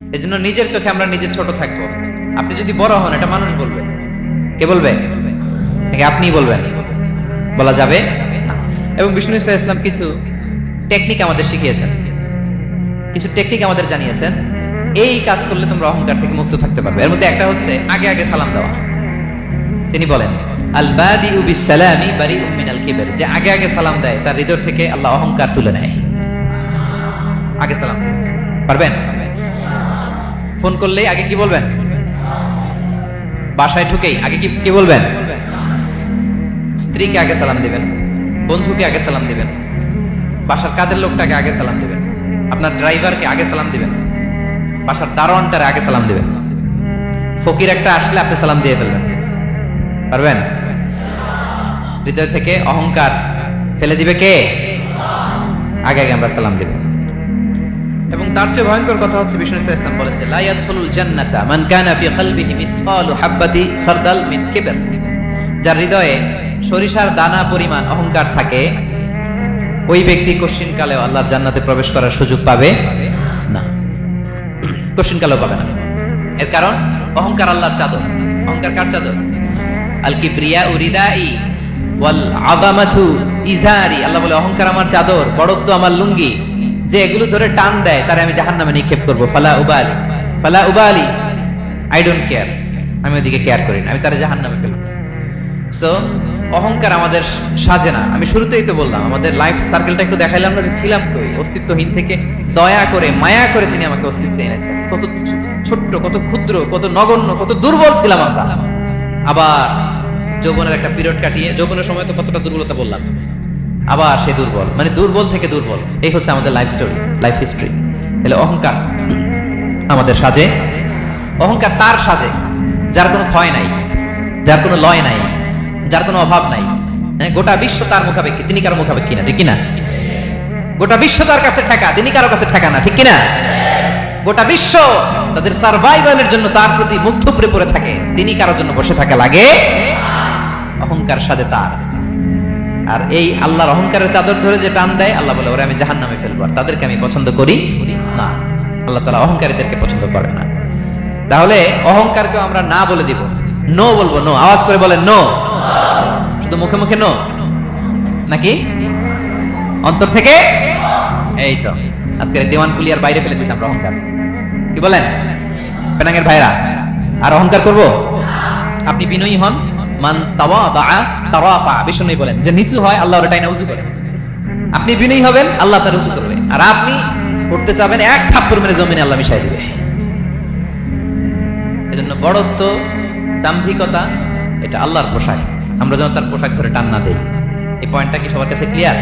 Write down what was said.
এজন্য নিজের চোখে আমরা নিজের ছোট থাকবো। আপনি যদি বড় হন, এটা মানুষ বলবে। কে বলবে? নাকি আপনিই বলবেন? বলা যাবে না। এবং বিষ্ণু ইসলাম কিছু টেকনিক আমাদের শিখিয়েছেন, কিছু টেকনিক আমাদের জানিয়েছেন। এই কাজ করলে তোমরা অহংকার থেকে মুক্ত থাকতে পারবে। এর মধ্যে একটা হচ্ছে আগে আগে সালাম দেওয়া। তিনি বলেন আল বাদিউ বিসসালামি বারিউম মিনাল কিবর, যে আগে আগে সালাম দেয় তার হৃদয় থেকে আল্লাহ অহংকার তুলে নেয়। আগে সালাম পারবেন? ফোন করলেই আগে কি বলবেন? বাসায় ঢুকেই আগে কি বলবেন? স্ত্রীকে আগে সালাম দিবেন, বন্ধুকে আগে সালাম দিবেন, বাসার কাজের লোকটাকে আগে সালাম দিবেন, আপনার ড্রাইভারকে আগে সালাম দিবেন, বাসার দারোয়ানটারে আগে সালাম দিবেন। ফকির একটা আসলে আপনি সালাম দিয়ে ফেলবেন। পারবেন? হৃদয় থেকে অহংকার ফেলে দিবে কে? আগে আগে আমরা সালাম দিব। এবং তার চেয়ে ভয়ঙ্কর কথা হচ্ছে বিষ্ণু ইসলাম বলেন যে লা ইয়াদখুলুল জান্নাতা মান কানা ফি কলবিহি মিসকালু হাববাতি খারদাল মিন কিবর, যার হৃদয়ে সরিষার দানা পরিমাণ অহংকার থাকে, ওই ব্যক্তি কশিনকালেও আল্লাহর জান্নাতে প্রবেশ করার সুযোগ পাবে না। কশিনকালেও পাবে না। এর কারণ অহংকার আল্লাহর চাদর। অহংকার কার চাদর? আল কিবরিয়া উরিদাই ওয়াল আযামাতু ইজারি। আল্লাহ বলে অহংকার আমার চাদর, বড়ত্ব আমার লুঙ্গি। যে এগুলো ধরে টান দেয় তারে আমি জাহান্নামে নিক্ষেপ করব। ফালা উবালি, আই ডোন্ট কেয়ার। আমি ওদিকে কেয়ার করি না, আমি তারে জাহান্নামে ফেলব। সো অহংকার আমাদের সাজে না। আমি শুরুতেই তো বললাম, আমাদের লাইফ সার্কেলটা একটু দেখাইলাম না যে ছিলাম কই, অস্তিত্বহীন থেকে দয়া করে মায়া করে তিনি আমাকে অস্তিত্বে এনেছেন। কত ছোট্ট, কত ক্ষুদ্র, কত নগণ্য, কত দুর্বল ছিলাম আমরা। আবার যৌবনের একটা পিরিয়ড কাটিয়ে, যৌবনের সময় তো কতটা দুর্বলতা বললাম, আবার সে দুর্বল, মানে দুর্বল থেকে দুর্বল। এই হচ্ছে আমাদের লাইফ স্টোরি, লাইফ হিস্ট্রি। তাহলে অহংকার আমাদের সাজে। অহংকার তার সাজে যার কোনো ক্ষয় নাই, যার কোনো লয় নাই, যার কোনো অভাব নাই। হ্যাঁ, গোটা বিশ্ব তার মুখাপেক্ষী, তিনি কারো মুখাপেক্ষী না, ঠিক কিনা? গোটা বিশ্ব তার কাছে ঠেকা, তিনি কারো কাছে ঠেকা না, ঠিক কিনা? গোটা বিশ্ব তাদের সার্ভাইভালের জন্য তার প্রতি মুখ থুবড়ে পড়ে থাকে, তিনি কারোর জন্য বসে থাকা লাগে। অহংকার সাজে তার। আর এই আল্লাহর অহংকারের চাদর ধরে যে টান দেয়, আল্লাহ বলে ওরা আমি জাহান্নামে ফেলবো, আর তাদেরকে আমি পছন্দ করি না। আল্লাহ তাআলা অহংকারীদেরকে পছন্দ করে না। তাহলে অহংকারকে আমরা না বলে দিব, নো বলবো, নো। আওয়াজ করে বলেন নো। শুধু মুখে মুখে নো নাকি অন্তর থেকে? এই তো আজকের দেওয়ান কুলিয়ার বাইরে ফেলে দিয়েছি আমরা অহংকার। কি বলেন পেনাঙ্গের ভাইরা? আর অহংকার করব? আপনি বিনয়ী হন। মান তাওয়াদা তারাফা। বিষ্ণু বলেন যে নিচু হয় আল্লাহ ওটাই না উঁচু করে। আপনি বিনয়ী হবেন, আল্লাহ তার উঁচু করবে। আর আপনি উঠতে চাবেন, এক থাপ্পড় মেরে জমিনে আল্লাহ মিশাই দিবে। এজন্য বড়ত্ব, দাম্ভিকতা এটা আল্লাহর পোশাক। আমরা যেন তার পোশাক ধরে টান না দেই। এই পয়েন্টটা কি সবার কাছে ক্লিয়ার?